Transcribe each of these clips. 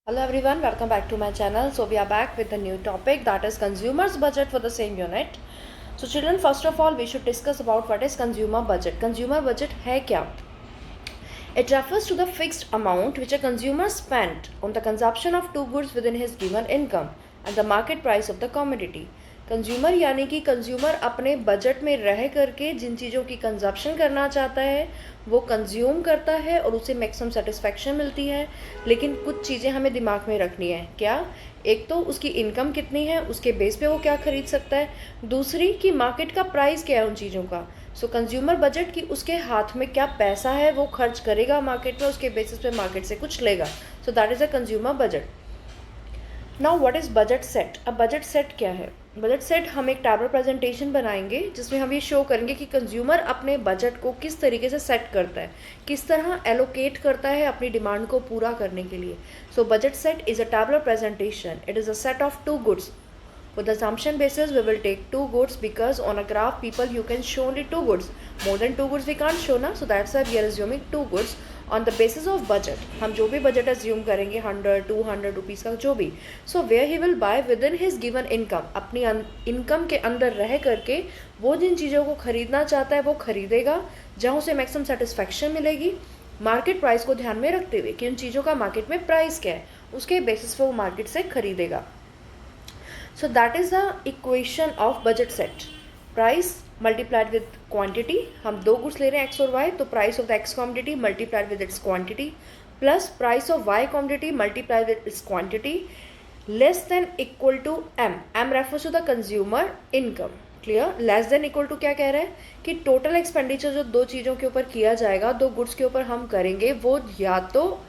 Hello everyone, welcome back to my channel. So we are back with a new topic, that is consumer's budget for the same unit. So children, first of all we should discuss about what is consumer budget. Consumer budget है क्या? It refers to the fixed amount which a consumer spent on the consumption of two goods within his given income and the market price of the commodity. Consumer यानी कि consumer अपने budget में रह करके जिन चीज़ों की कंजप्शन करना चाहता है वो कंज्यूम करता है और उसे मैक्सिमम सेटिस्फेक्शन मिलती है। लेकिन कुछ चीज़ें हमें दिमाग में रखनी है। क्या? एक तो उसकी इनकम कितनी है, उसके बेस पे वो क्या खरीद सकता है। दूसरी कि मार्केट का प्राइस क्या है उन चीज़ों का। सो कंज्यूमर बजट की उसके हाथ में क्या पैसा है वो खर्च करेगा मार्केट में, उसके बेसिस पे मार्केट से कुछ लेगा। So that is a consumer budget. Now what is budget set? अब बजट सेट क्या है? बजट सेट हम एक टैबल प्रेजेंटेशन बनाएंगे जिसमें हम ये शो करेंगे कि कंज्यूमर अपने बजट को किस तरीके से सेट करता है, किस तरह एलोकेट करता है अपनी डिमांड को पूरा करने के लिए। So budget set is a table presentation. It is a set of two goods. With the assumption basis, we will take two goods because on a graph, people, you can show only two goods. More than two goods we can't show ना, so that's why we are assuming two goods on the basis of budget. हम जो भी budget assume करेंगे 100-200 rupees का जो भी, so where he will buy within his given income, अपनी income के अंदर रह करके वो जिन चीज़ों को खरीदना चाहता है वो खरीदेगा जहाँ उसे मैक्सिमम सेटिस्फेक्शन मिलेगी, मार्केट प्राइस को ध्यान में रखते हुए कि उन चीज़ों का मार्केट में प्राइस क्या है, उसके बेसिस पर वो मार्केट से खरीदेगा. So that is the equation of budget set. Price multiplied with quantity. हम दो गुड्स ले रहे हैं x और y, तो price of the x commodity multiplied with its quantity plus price of y commodity multiplied with its quantity less than equal to m. m refers to the consumer income. Clear? Less than equal to क्या कह रहा है कि total expenditure जो दो चीज़ों के ऊपर किया जाएगा, दो गुड्स के ऊपर हम करेंगे, वो या तो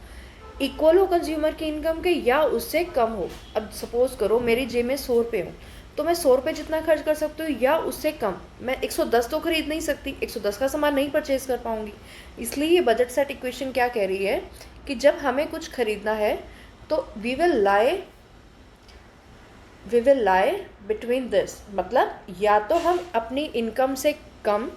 इक्वल हो कंज्यूमर की इनकम के या उससे कम हो. अब सपोज करो मेरी जेब में 100 रुपये हो तो मैं 100 रुपये जितना खर्च कर सकती हूँ या उससे कम. मैं 110 तो खरीद नहीं सकती, 110 का सामान नहीं परचेज कर पाऊँगी. इसलिए ये बजट सेट इक्वेशन क्या कह रही है कि जब हमें कुछ खरीदना है तो we will lie between this, मतलब या तो हम अपनी इनकम से कम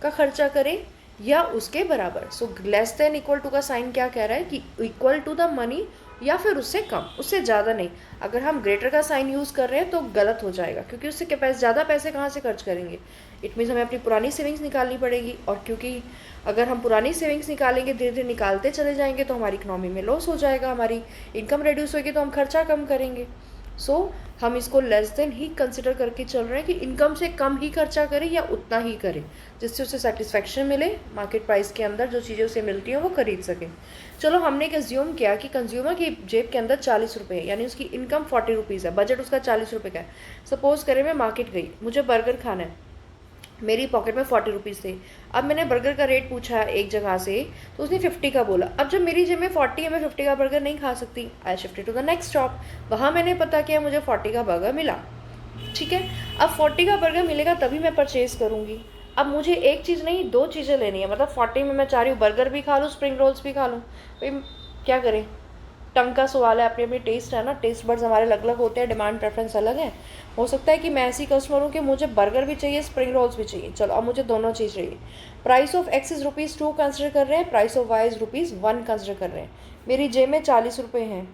का खर्चा करें या उसके बराबर. So less than equal to का साइन क्या कह रहा है कि इक्वल टू द मनी या फिर उससे कम, उससे ज़्यादा नहीं. अगर हम ग्रेटर का साइन यूज़ कर रहे हैं तो गलत हो जाएगा क्योंकि उससे ज़्यादा पैसे कहाँ से खर्च करेंगे. इट मीन्स हमें अपनी पुरानी सेविंग्स निकालनी पड़ेगी, और क्योंकि अगर हम पुरानी सेविंग्स निकालेंगे, धीरे धीरे निकालते चले जाएंगे तो हमारी इकोनॉमी में लॉस हो जाएगा, हमारी इनकम रिड्यूस होगी तो हम खर्चा कम करेंगे. सो हम इसको लेस देन ही कंसिडर करके चल रहे हैं कि इनकम से कम ही खर्चा करें या उतना ही करें जिससे उसे सेटिस्फेक्शन मिले, मार्केट प्राइस के अंदर जो चीज़ें उसे मिलती हैं वो खरीद सकें. चलो हमने एक एज्यूम किया कि कंज्यूमर की जेब के अंदर 40 रुपये है, यानी उसकी इनकम 40 रुपीज़ है, बजट उसका 40 रुपये का है. सपोज करें मैं मार्केट गई, मुझे बर्गर खाना है, मेरी पॉकेट में 40 रुपीज़ थे. अब मैंने बर्गर का रेट पूछा एक जगह से तो उसने 50 का बोला. अब जब मेरी जेब में 40 है, मैं 50 का बर्गर नहीं खा सकती. I shifted to the next shop, वहाँ मैंने पता किया मुझे 40 का बर्गर मिला. ठीक है, अब 40 का बर्गर मिलेगा तभी मैं परचेज़ करूँगी. अब मुझे एक चीज़ नहीं दो चीज़ें लेनी है, मतलब 40 में मैं चाह रही हूँ बर्गर भी खा लूँ, स्प्रिंग रोल्स भी खा लूँ. भाई क्या करें, टंग का सवाल है, अपनी अपनी टेस्ट है ना, टेस्ट बड्स हमारे अलग अलग होते हैं, डिमांड प्रेफरेंस अलग है. हो सकता है कि मैं ऐसी कस्टमर हूँ कि मुझे बर्गर भी चाहिए, स्प्रिंग रोल्स भी चाहिए. चलो अब मुझे दोनों चीज़ चाहिए. Price of X is ₹2 consider कर रहे हैं, price of Y is ₹1 consider कर रहे हैं. मेरी जेब में 40 रुपये हैं,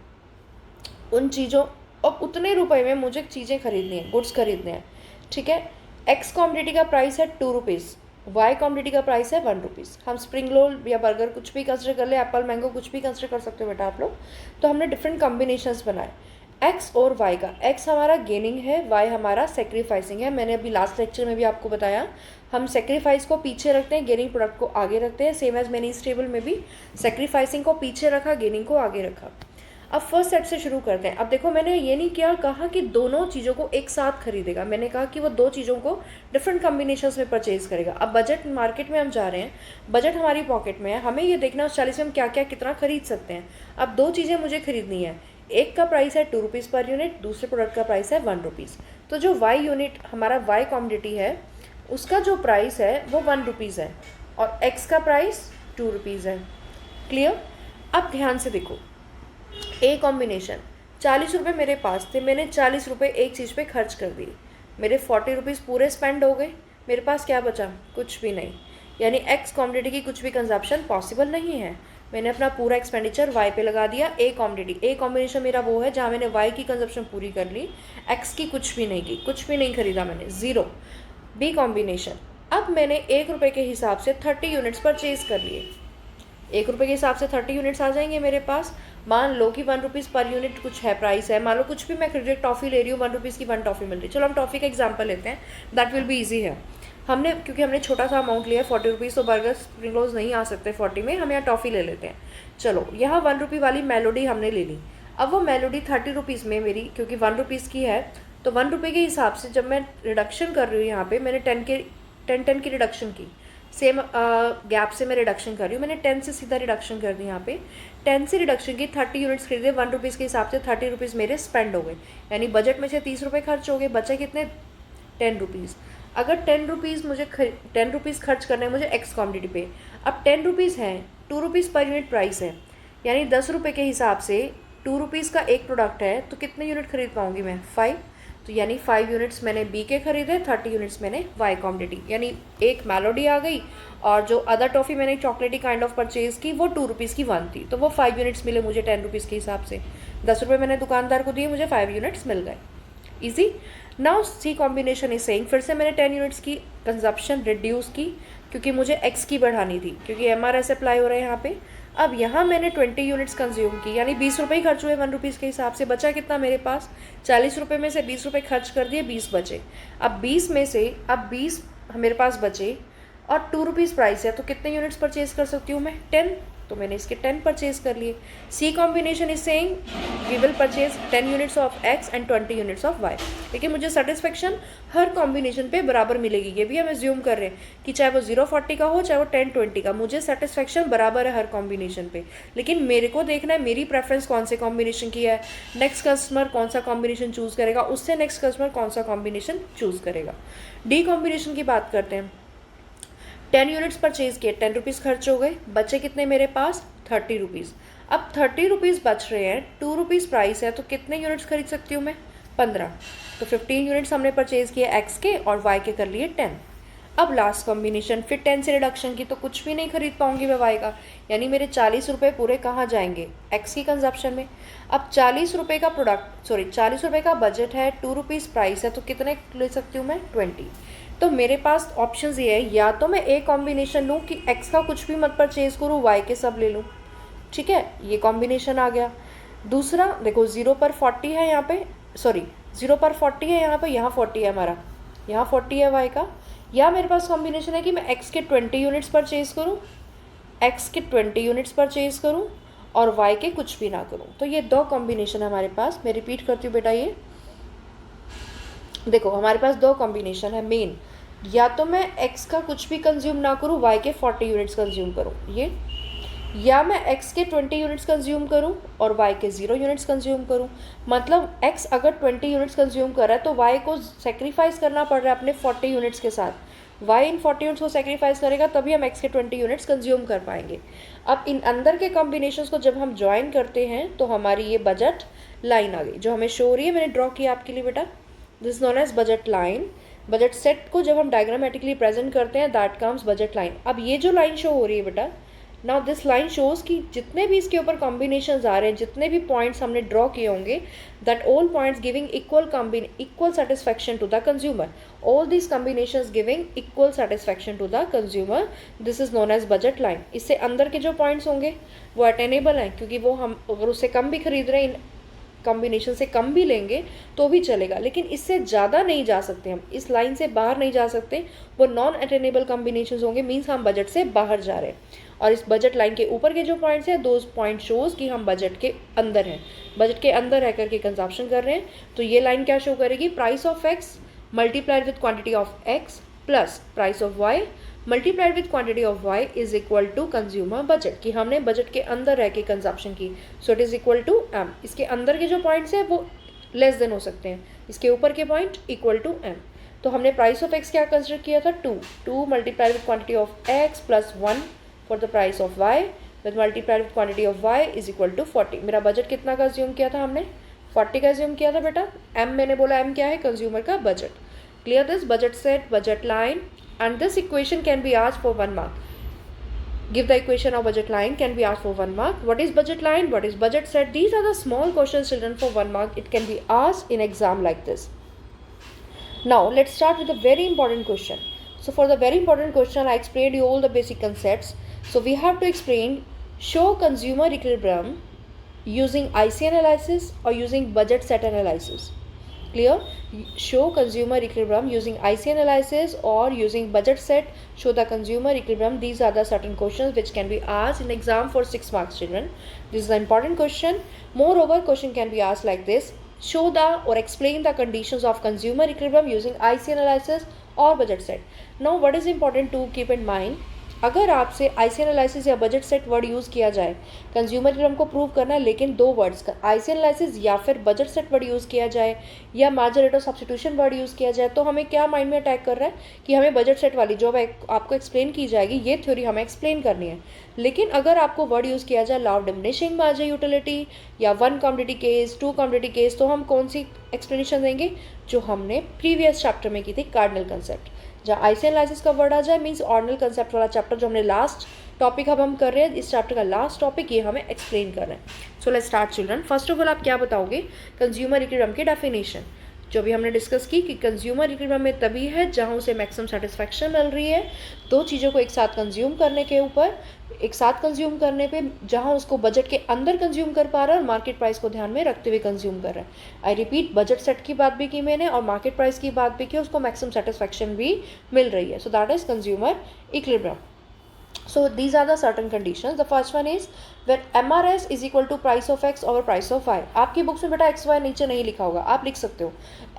उन चीज़ों और उतने रुपए में मुझे चीज़ें खरीदनी है, गुड्स खरीदने हैं. ठीक है, एक्स कॉमोडिटी का प्राइस है ₹2, वाई कॉमोडिटी का प्राइस है ₹1. हम स्प्रिंग रोल या बर्गर कुछ भी कंसिडर कर ले, एप्पल मैंगो कुछ भी कंसिडर कर सकते हो बेटा आप लोग. तो हमने डिफरेंट कॉम्बिनेशंस बनाए एक्स और वाई का. एक्स हमारा गेनिंग है, वाई हमारा सेक्रीफाइसिंग है. मैंने अभी लास्ट लेक्चर में भी आपको बताया, हम सेक्रीफाइस को पीछे रखते हैं, गेनिंग प्रोडक्ट को आगे रखते हैं. सेम एज मैंने इस टेबल में भी सेक्रीफाइसिंग को पीछे रखा, गेनिंग को आगे रखा. अब फर्स्ट सेट से शुरू करते हैं. अब देखो मैंने ये नहीं किया कहा कि दोनों चीज़ों को एक साथ खरीदेगा, मैंने कहा कि वो दो चीज़ों को डिफरेंट कॉम्बिनेशंस में परचेज करेगा. अब बजट मार्केट में हम जा रहे हैं, बजट हमारी पॉकेट में है, हमें ये देखना उस 40 में हम क्या क्या कितना खरीद सकते हैं. अब दो चीज़ें मुझे खरीदनी है, एक का प्राइस है ₹2 पर यूनिट, दूसरे प्रोडक्ट का प्राइस है ₹1. तो जो वाई यूनिट हमारा वाई कॉमोडिटी है उसका जो प्राइस है वो ₹1 है और एक्स का प्राइस ₹2 है. क्लियर? अब ध्यान से देखो, ए कॉम्बिनेशन, 40 रुपये मेरे पास थे, मैंने 40 रुपये एक चीज़ पे खर्च कर दिए, मेरे 40 रुपीज़ पूरे स्पेंड हो गए, मेरे पास क्या बचा? कुछ भी नहीं. यानी एक्स कॉमोडिटी की कुछ भी कंजप्शन पॉसिबल नहीं है. मैंने अपना पूरा एक्सपेंडिचर वाई पे लगा दिया। ए कॉम्बिनेटी, ए कॉम्बिनेशन मेरा वो है जहाँ मैंने वाई की कंजप्शन पूरी कर ली, एक्स की कुछ भी नहीं की, कुछ भी नहीं खरीदा मैंने, ज़ीरो। बी कॉम्बिनेशन, अब मैंने 1 रुपये के हिसाब से 30 यूनिट्स परचेज कर लिए। 1 रुपये के हिसाब से 30 यूनिट्स आ जाएंगे मेरे पास। मान लो कि 1 रुपीज़ पर यूनिट कुछ है, प्राइस है, मान लो कुछ भी मैं खरीद टॉफ़ी ले रही हूँ, 1 रुपीज़ की 1 टॉफ़ी मिल रही है। चलो हम टॉफ़ी का एग्जाम्पल लेते हैं, दैट विल बी ईजी है। क्योंकि हमने छोटा सा अमाउंट लिया है 40 रुपीज़, तो बर्गर स्प्रिंग रोल्स नहीं आ सकते 40 में, हम यहाँ टॉफ़ी ले लेते हैं। चलो यहाँ 1 रुपये वाली मेलोडी हमने ले ली। अब वो मेलोडी 30 रुपीज़ में मेरी, क्योंकि 1 रुपीज़ की है, तो 1 रुपये के हिसाब से जब मैं रिडक्शन कर रही हूँ यहाँ पे, मैंने 10 की रिडक्शन की। सेम गैप से मैं रिडक्शन कर रही हूँ, मैंने 10 से सीधा रिडक्शन कर दी यहाँ पे। 10 से रिडक्शन की, 30 यूनिट्स खरीदे, 1 रुपीज़ के हिसाब से 30 रुपीज़ मेरे स्पेंड हो गए, यानी बजट में से 30 रुपये खर्च हो गए, बचे कितने, 10 रुपीज़। अगर 10 रुपीज़ मुझे 10 रुपीज़ खर्च करना है मुझे एक्स क्वान्टिटी पे, अब 10 रुपीज़ है, 2 रुपीज़ पर यूनिट प्राइस है, यानी 10 रुपये के हिसाब से 2 रुपीज़ का एक प्रोडक्ट है, तो कितने यूनिट खरीद पाऊँगी मैं, 5। तो यानी 5 यूनिट्स मैंने बी के खरीदे, 30 यूनिट्स मैंने वाई क्वान्टिटी, यानी एक मेलोडी आ गई, और जो अदर टॉफ़ी मैंने चॉकलेटी काइंड ऑफ परचेज़ की वो 2 रुपीज़ की 1 थी, तो वो 5 यूनिट्स मिले मुझे 10 रुपीज़ के हिसाब से। 10 रुपये मैंने दुकानदार को दिए, मुझे 5 यूनिट्स मिल गए, easy. Now see combination is saying, फिर से मैंने 10 यूनिट्स की कंजप्शन रिड्यूस की, क्योंकि मुझे एक्स की बढ़ानी थी, क्योंकि MRS अप्लाई हो रहा है यहाँ पे। अब यहाँ मैंने 20 यूनिट्स कंज्यूम की, यानी 20 रुपये ही खर्च हुए 1 रुपीज़ के हिसाब से। बचा कितना मेरे पास, 40 रुपये में से 20 रुपये खर्च कर दिए, 20 बचे। अब 20 में से अब 20 मेरे पास बचे, और 2 रुपीज़ प्राइस है, तो कितने यूनिट्स परचेज कर सकती हूँ मैं, 10, तो मैंने इसके 10 परचेज कर लिए। C combination is saying we will purchase 10 units of X and 20 units of Y. लेकिन मुझे सेटिस्फेक्शन हर कॉम्बिनेशन पे बराबर मिलेगी, ये भी हम एज्यूम कर रहे हैं कि चाहे वो 0-40 का हो, चाहे वो 10-20 का, मुझे सेटिस्फेक्शन बराबर है हर कॉम्बिनेशन पे। लेकिन मेरे को देखना है मेरी प्रेफरेंस कौन से कॉम्बिनेशन की है, नेक्स्ट कस्टमर कौन सा कॉम्बिनेशन चूज़ करेगा, उससे नेक्स्ट कस्टमर कौन सा कॉम्बिनेशन चूज़ करेगा। डी कॉम्बिनेशन की बात करते हैं। 10 यूनिट्स परचेज किए, 10 रुपीज़ खर्च हो गए, बचे कितने मेरे पास, 30 रुपीज़। अब 30 रुपीज़ बच रहे हैं, 2 रुपीज़ प्राइस है, तो कितने यूनिट्स खरीद सकती हूँ मैं, 15। तो 15 यूनिट्स हमने परचेज किए एक्स के, और वाई के कर लिए 10। अब लास्ट कॉम्बिनेशन, फिर 10 से रिडक्शन की, तो कुछ भी नहीं खरीद पाऊंगी मैं वाई का, यानी मेरे 40 रुपये पूरे कहाँ जाएंगे, एक्स की कंजप्शन में। अब 40 रुपये का 40 रुपये का बजट है, 2 रुपीज़ प्राइस है, तो कितने ले सकती हूँ मैं, 20। तो मेरे पास ऑप्शंस ये है, या तो मैं ए कॉम्बिनेशन लूँ कि एक्स का कुछ भी मत परचेज करूँ, वाई के सब ले लूँ, ठीक है, ये कॉम्बिनेशन आ गया। दूसरा देखो, 0 पर 40 है यहाँ पे, 0 पर 40 है यहाँ पे, यहाँ 40 है हमारा, यहाँ 40 है वाई का। या मेरे पास कॉम्बिनेशन है कि मैं एक्स के 20 यूनिट्स परचेज करूँ, एक्स के 20 यूनिट्स परचेज करूँ, और वाई के कुछ भी ना करूँ। तो ये 2 कॉम्बिनेशन है हमारे पास। मैं रिपीट करती हूँ बेटा, ये देखो हमारे पास 2 कॉम्बिनेशन है मेन, या तो मैं x का कुछ भी कंज्यूम ना करूँ, y के 40 यूनिट्स कंज्यूम करूँ, ये, या मैं x के 20 यूनिट्स कंज्यूम करूँ और y के 0 यूनिट्स कंज्यूम करूँ। मतलब x अगर 20 यूनिट्स कंज्यूम कर रहा है, तो y को सेक्रीफाइस करना पड़ रहा है अपने 40 यूनिट्स के साथ। y इन 40 यूनिट्स को सेक्रीफाइस करेगा, तभी हम x के 20 यूनिट्स कंज्यूम कर पाएंगे। अब इन अंदर के कॉम्बिनेशंस को जब हम ज्वाइन करते हैं, तो हमारी ये बजट लाइन आ गई, जो हमें शो हो रही है, मैंने ड्रॉ किया आपके लिए बेटा, this is known as budget line. Budget set को जब हम डायग्रामेटिकली प्रेजेंट करते हैं, दैट कम्स बजट लाइन। अब ये जो लाइन शो हो रही है बेटा, नाउ दिस लाइन शोज कि जितने भी इसके ऊपर कॉम्बिनेशंस आ रहे हैं, जितने भी पॉइंट्स हमने ड्रॉ किए होंगे, that all points giving equal satisfaction to the consumer, all these combinations giving equal satisfaction to the consumer, this is known as budget line. इससे अंदर के जो पॉइंट्स होंगे वो अटेनेबल हैं, क्योंकि वो हम अगर उससे कम भी खरीद रहे हैं, कॉम्बिनेशन से कम भी लेंगे तो भी चलेगा, लेकिन इससे ज़्यादा नहीं जा सकते, हम इस लाइन से बाहर नहीं जा सकते। वो नॉन अटेनेबल कॉम्बिनेशंस होंगे, मीन्स हम बजट से बाहर जा रहे हैं। और इस बजट लाइन के ऊपर के जो पॉइंट्स हैं, दोज पॉइंट शोज कि हम बजट के अंदर हैं, बजट के अंदर रह करके कंजप्शन कर रहे हैं। तो ये लाइन क्या शो करेगी, price of X multiplied with quantity of X plus price of Y multiplied with quantity of y is equal to consumer budget, कि हमने बजट के अंदर रह के कंजप्शन की, so it is equal to m। इसके अंदर के जो पॉइंट्स हैं वो लेस देन हो सकते हैं, इसके ऊपर के पॉइंट इक्वल टू m। तो हमने प्राइस ऑफ x क्या कंसिडर किया था, 2 multiplied with quantity of x plus 1 for the price of y with multiplied with quantity of y is equal to 40। मेरा बजट कितना का अज्यूम किया था हमने, 40 का अज्यूम किया था बेटा। m मैंने बोला m क्या है, कंज्यूमर का budget. Clear this budget set, budget line, and this equation can be asked for 1 mark. Give the equation of budget line can be asked for 1 mark. What is budget line? What is budget set? These are the small questions children for 1 mark. It can be asked in exam like this. Now let's start with a very important question. So for the very important question, I explained you all the basic concepts. So we have to explain show consumer equilibrium using IC analysis or using budget set analysis. Clear? Show consumer equilibrium using IC analysis or using budget set. Show the consumer equilibrium. These are the certain questions which can be asked in exam for 6 marks, children. This is an important question. Moreover, question can be asked like this. Show the or explain the conditions of consumer equilibrium using IC analysis or budget set. Now what is important to keep in mind, अगर आपसे IC analysis या budget set word use किया जाए consumer equilibrium को prove करना है, लेकिन दो वर्ड्स का आईसी एनालिसिस या फिर बजट सेट वर्ड यूज़ किया जाए या margin rate of substitution word use किया जाए, तो हमें क्या माइंड में अटैक कर रहा है कि हमें बजट सेट वाली जो आपको एक्सप्लेन की जाएगी ये थ्योरी हमें एक्सप्लेन करनी है। लेकिन अगर आपको वर्ड यूज़ किया जाए law of diminishing margin utility या 1 कमोडिटी केस, 2 कमोडिटी केस, तो हम कौन सी एक्सप्लेनेशन देंगे जो हमने प्रीवियस चैप्टर में की थी, कार्डिनल कंसेप्ट। जहाँ आईसी एनालिसिस का वर्ड आ जाए मीन्स ऑर्डिनल कंसेप्ट वाला चैप्टर जो हमने लास्ट टॉपिक अब हम कर रहे हैं, इस चैप्टर का लास्ट टॉपिक ये हमें एक्सप्लेन कर रहे हैं। So let's start children. First of all आप क्या बताओगे कंज्यूमर इक्विलिब्रियम की डेफिनेशन, जो भी हमने डिस्कस की कि कंज्यूमर इक्विलिब्रियम में तभी है जहाँ उसे मैक्सिमम सेटिस्फैक्शन मिल रही है दो चीज़ों को एक साथ कंज्यूम करने के ऊपर, एक साथ कंज्यूम करने पे जहाँ उसको बजट के अंदर कंज्यूम कर पा रहा है और मार्केट प्राइस को ध्यान में रखते हुए कंज्यूम कर रहा है। आई रिपीट, बजट सेट की बात भी की मैंने और मार्केट प्राइस की बात भी की, उसको मैक्सिमम सेटिस्फैक्शन भी मिल रही है। So that is consumer equilibrium. So these are the certain conditions. The first one is where MRS is equal to price of X over price of Y. आपकी books में बेटा XY नीचे नहीं लिखा होगा, आप लिख सकते हो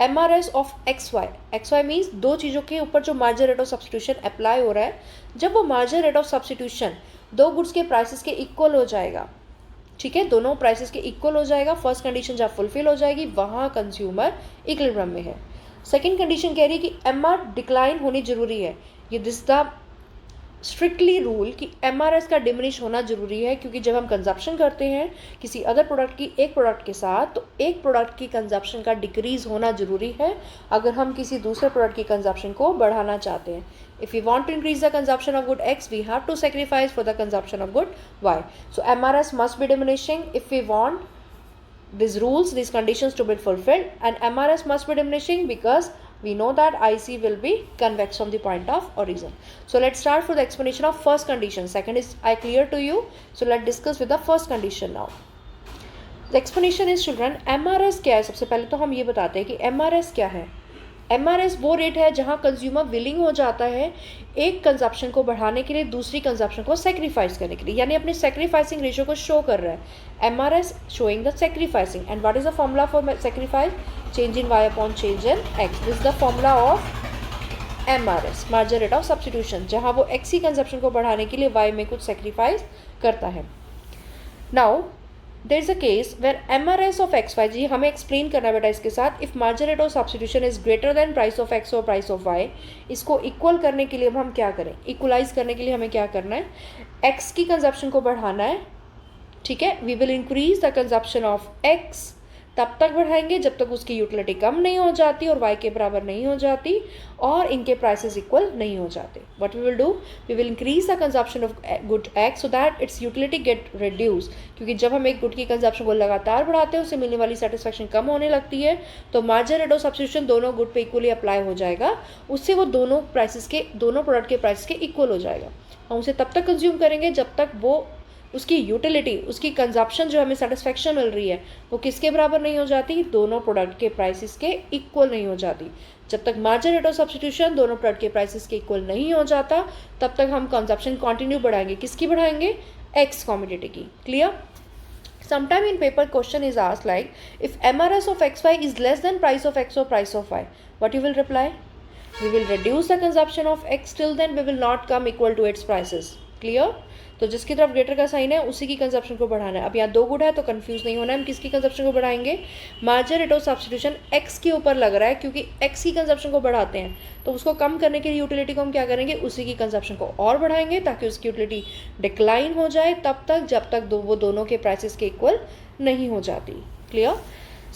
MRS of XY. XY means दो चीज़ों के ऊपर जो margin rate of substitution apply हो रहा है, जब वो मार्जिन रेट ऑफ सब्स्टिट्यूशन दो गुड्स के प्राइसेस के इक्वल हो जाएगा, ठीक है, दोनों प्राइसेस के इक्वल हो जाएगा, फर्स्ट कंडीशन जब फुलफिल हो जाएगी वहाँ कंज्यूमर इक्विलिब्रियम में है। सेकेंड कंडीशन कह रही है कि MR डिक्लाइन होनी जरूरी है। ये दिस द स्ट्रिक्टली रूल कि MRS का डिमिनिश होना जरूरी है, क्योंकि जब हम कंजप्शन करते हैं किसी अदर प्रोडक्ट की एक प्रोडक्ट के साथ, तो एक प्रोडक्ट की कंजप्शन का डिक्रीज होना जरूरी है अगर हम किसी दूसरे प्रोडक्ट की कंजप्शन को बढ़ाना चाहते हैं। If we want to increase the consumption of good X, we have to sacrifice for the consumption of good Y. So MRS must be diminishing if we want these rules, these conditions to be fulfilled, and MRS must be diminishing because we know that IC will be convex from the point of origin. So let's start for the explanation of first condition. Second is I clear to you. So let's discuss with the first condition now. The explanation is children, MRS क्या है? सबसे पहले तो हम ये बताते हैं कि MRS क्या है। MRS वो रेट है जहाँ कंज्यूमर विलिंग हो जाता है एक कंजप्शन को बढ़ाने के लिए दूसरी कंजप्शन को सेक्रीफाइस करने के लिए, यानी अपनी सेक्रीफाइसिंग रेशियो को शो कर रहा है। MRS showing the sacrificing, and what is the formula for sacrifice? Change in Y upon change in X. This is the formula of MRS, margin rate of substitution, जहाँ वो X की consumption को बढ़ाने के लिए Y में कुछ sacrifice करता है। Now there is a case where MRS of XY, जी हमें एक्सप्लेन करना है बेटा इसके साथ, if margin rate of substitution is greater than price of X और प्राइस ऑफ Y, इसको इक्वल करने के लिए हम क्या करें? इक्वलाइज करने के लिए हमें क्या करना है? X की कंजप्शन को बढ़ाना है, ठीक है, we will increase the consumption of X, तब तक बढ़ाएंगे जब तक उसकी यूटिलिटी कम नहीं हो जाती और Y के बराबर नहीं हो जाती और इनके प्राइसेस इक्वल नहीं हो जाते। What we will do? We will increase the consumption of good X so that its utility get reduce, क्योंकि जब हम एक गुड की कंजप्शन को लगातार बढ़ाते हैं उससे मिलने वाली सेटिस्फैक्शन कम होने लगती है, तो मार्जिन रेट ऑफ सब्स्टिट्यूशन दोनों गुड पे इक्वली अप्लाई हो जाएगा, उससे वो दोनों प्राइसेस के, दोनों प्रोडक्ट के प्राइस के इक्वल हो जाएगा। हम उसे तब तक कंज्यूम करेंगे जब तक वो उसकी यूटिलिटी, उसकी कंजप्शन जो हमें सेटिस्फैक्शन मिल रही है वो किसके बराबर नहीं हो जाती? दोनों प्रोडक्ट के प्राइसेस के इक्वल नहीं हो जाती। जब तक मार्जिन रेट ऑफ सब्स्टिट्यूशन दोनों प्रोडक्ट के प्राइसेस के इक्वल नहीं हो जाता तब तक हम कंजप्शन कंटिन्यू बढ़ाएंगे। किसकी बढ़ाएंगे? X कमोडिटी की। Clear? Sometime in paper question is asked like, if MRS of XY is less than price of X or price of Y, what you will reply? We will reduce the consumption of X, till then we will not come equal to its prices. Clear? तो जिसकी तरफ greater का sign है उसी की consumption को बढ़ाना है। अब यहाँ दो गुड है तो कंफ्यूज नहीं होना है, हम किसकी कंजप्शन को बढ़ाएंगे? Margin rate of substitution X के ऊपर लग रहा है, क्योंकि X की कंजप्शन को बढ़ाते हैं तो उसको कम करने के लिए यूटिलिटी को हम क्या करेंगे? उसी की कंजप्शन को और बढ़ाएंगे ताकि उसकी यूटिलिटी डिक्लाइन हो जाए तब तक जब तक वो दोनों के प्राइसेस के इक्वल नहीं हो जाती। Clear?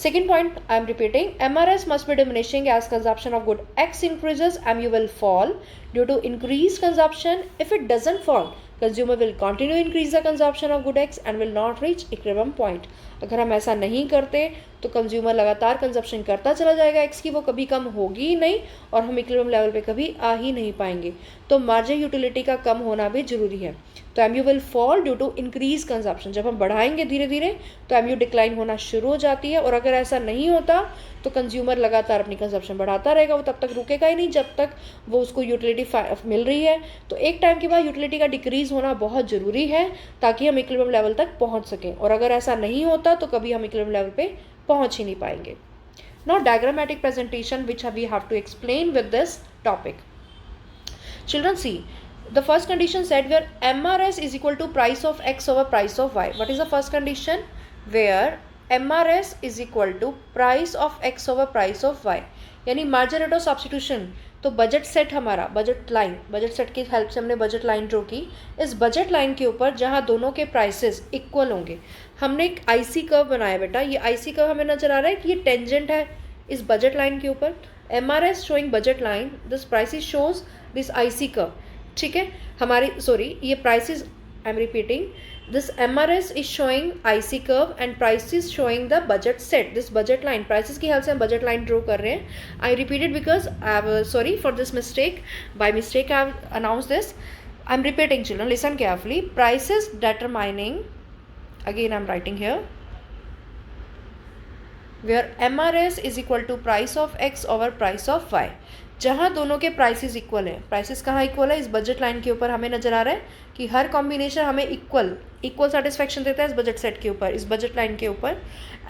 Second point, I am repeating, MRS must be diminishing as consumption of good X increases, MU will fall due to increased consumption. If it doesn't fall, consumer will continue increase the consumption of good X and will not reach equilibrium point. अगर हम ऐसा नहीं करते तो consumer लगातार consumption करता चला जाएगा एक्स की, वो कभी कम होगी ही नहीं और हम इक्विलिब्रियम लेवल पे कभी आ ही नहीं पाएंगे. तो मार्जिनल यूटिलिटी का कम होना भी जरूरी है. तो MU will fall due to increase consumption. जब हम बढ़ाएंगे धीरे धीरे तो एमयू डिक्लाइन होना शुरू हो जाती है, और अगर ऐसा नहीं होता तो कंज्यूमर लगातार अपनी कंजप्शन बढ़ाता रहेगा, वो तब तक रुकेगा ही नहीं जब तक वो उसको यूटिलिटी मिल रही है. तो एक टाइम के बाद यूटिलिटी का डिक्रीज होना बहुत ज़रूरी है ताकि हम इक्विलिब्रियम लेवल तक पहुंच सकें, और अगर ऐसा नहीं होता तो कभी हम इक्विलिब्रियम लेवल पे पहुंच ही नहीं पाएंगे. Now diagrammatic presentation which we have to explain with this topic. Children, see, the first condition said where MRS is equal to price of X over price of Y. What is the first condition? Where MRS is equal to price of X over price of Y. यानी margin rate of substitution. तो budget set हमारा, budget set की help से हमने budget line draw की. इस budget line के ऊपर जहाँ दोनों के प्राइसेस इक्वल होंगे, हमने एक आईसी कर्व बनाया बेटा. ये आईसी कर्व हमें नजर आ रहा है कि ये टेंजेंट है इस बजट लाइन के ऊपर. MRS showing budget line, this prices shows this IC curve. ठीक है, हमारी ये prices, I am repeating, this MRS is showing IC curve and prices showing the budget set, this budget line. prices की help से हम budget line draw कर रहे हैं. I repeat it because I have sorry for this mistake. By mistake I have announced this. I'm repeating, children, listen carefully. Prices determining, again I'm writing here, where MRS is equal to price of X over price of Y. जहाँ दोनों के prices equal हैं. Prices कहाँ equal है? इस budget line के ऊपर हमें नजर आ रहा है कि हर कॉम्बिनेशन हमें इक्वल सेटिस्फेक्शन देता है इस बजट सेट के ऊपर, इस बजट लाइन के ऊपर.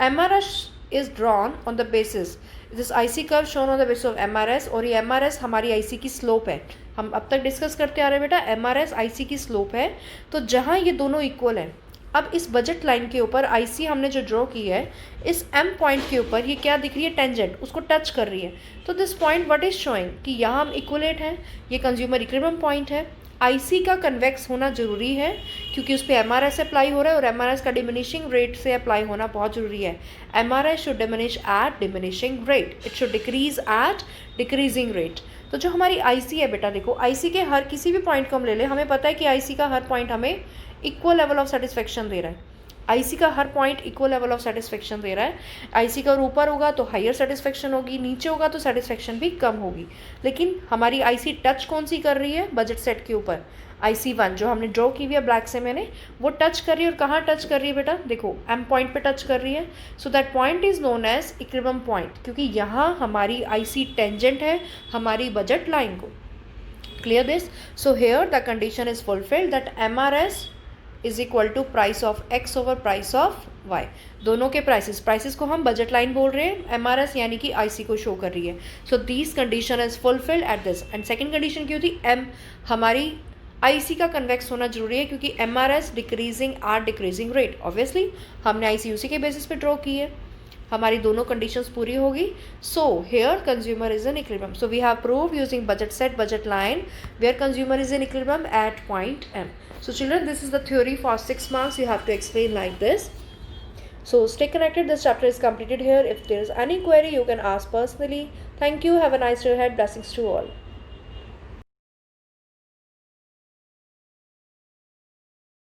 MRS is drawn on the basis this IC curve shown on the basis of MRS. और ये MRS हमारी आईसी की स्लोप है. हम अब तक डिस्कस करते आ रहे हैं बेटा, MRS आईसी की स्लोप है. तो जहाँ ये दोनों इक्वल हैं, अब इस बजट लाइन के ऊपर आईसी हमने जो ड्रॉ की है, इस एम पॉइंट के ऊपर ये क्या दिख रही है? टेंजेंट, उसको टच कर रही है. तो this point what is showing कि यहाँ हम इक्वलेट हैं, ये कंज्यूमर इक्विलिब्रियम पॉइंट है. आईसी का कन्वेक्स होना जरूरी है क्योंकि उस पर MRS अप्लाई हो रहा है, और MRS का डिमिनिशिंग रेट से अप्लाई होना बहुत जरूरी है. MRS should diminish at diminishing rate, it should decrease at decreasing rate. तो जो हमारी आईसी है बेटा, देखो आईसी के हर किसी भी पॉइंट को हम ले लें, हमें पता है कि आईसी का हर पॉइंट हमें इक्वल लेवल ऑफ सेटिस्फेक्शन दे रहा है. आईसी का हर point equal level of satisfaction दे रहा है. आईसी का ऊपर होगा तो हायर सेटिस्फेक्शन होगी, नीचे होगा तो सेटिस्फेक्शन भी कम होगी. लेकिन हमारी आईसी टच कौन सी कर रही है? बजट सेट के ऊपर. IC1 जो हमने ड्रॉ की हुई है ब्लैक से मैंने, वो टच कर रही है. और कहाँ टच कर रही है बेटा? देखो एम पॉइंट पे टच कर रही है. So that point is known as equilibrium point, क्योंकि यहाँ हमारी आईसी टेंजेंट है हमारी बजट लाइन को. Clear this? So here the condition is fulfilled that MRS is equal to price of X over price of Y. दोनों के prices को हम बजट लाइन बोल रहे हैं, MRS यानी कि IC को शो कर रही है. So these condition is fulfilled at this. And second condition क्या होती? M हमारी IC का कन्वेक्स होना जरूरी है क्योंकि MRS decreasing eight decreasing rate. Obviously हमने IC उसी के बेसिस पे ड्रॉ की है, हमारी दोनों कंडीशंस पूरी होगी. So here consumer is in equilibrium. So we have prove using budget set budget line where consumer is in equilibrium at point M. So children, this is the theory for 6 marks. You have to explain like this. So stay connected. This chapter is completed here. If there is any query, you can ask personally. Thank you. Have a nice day ahead. Blessings to all.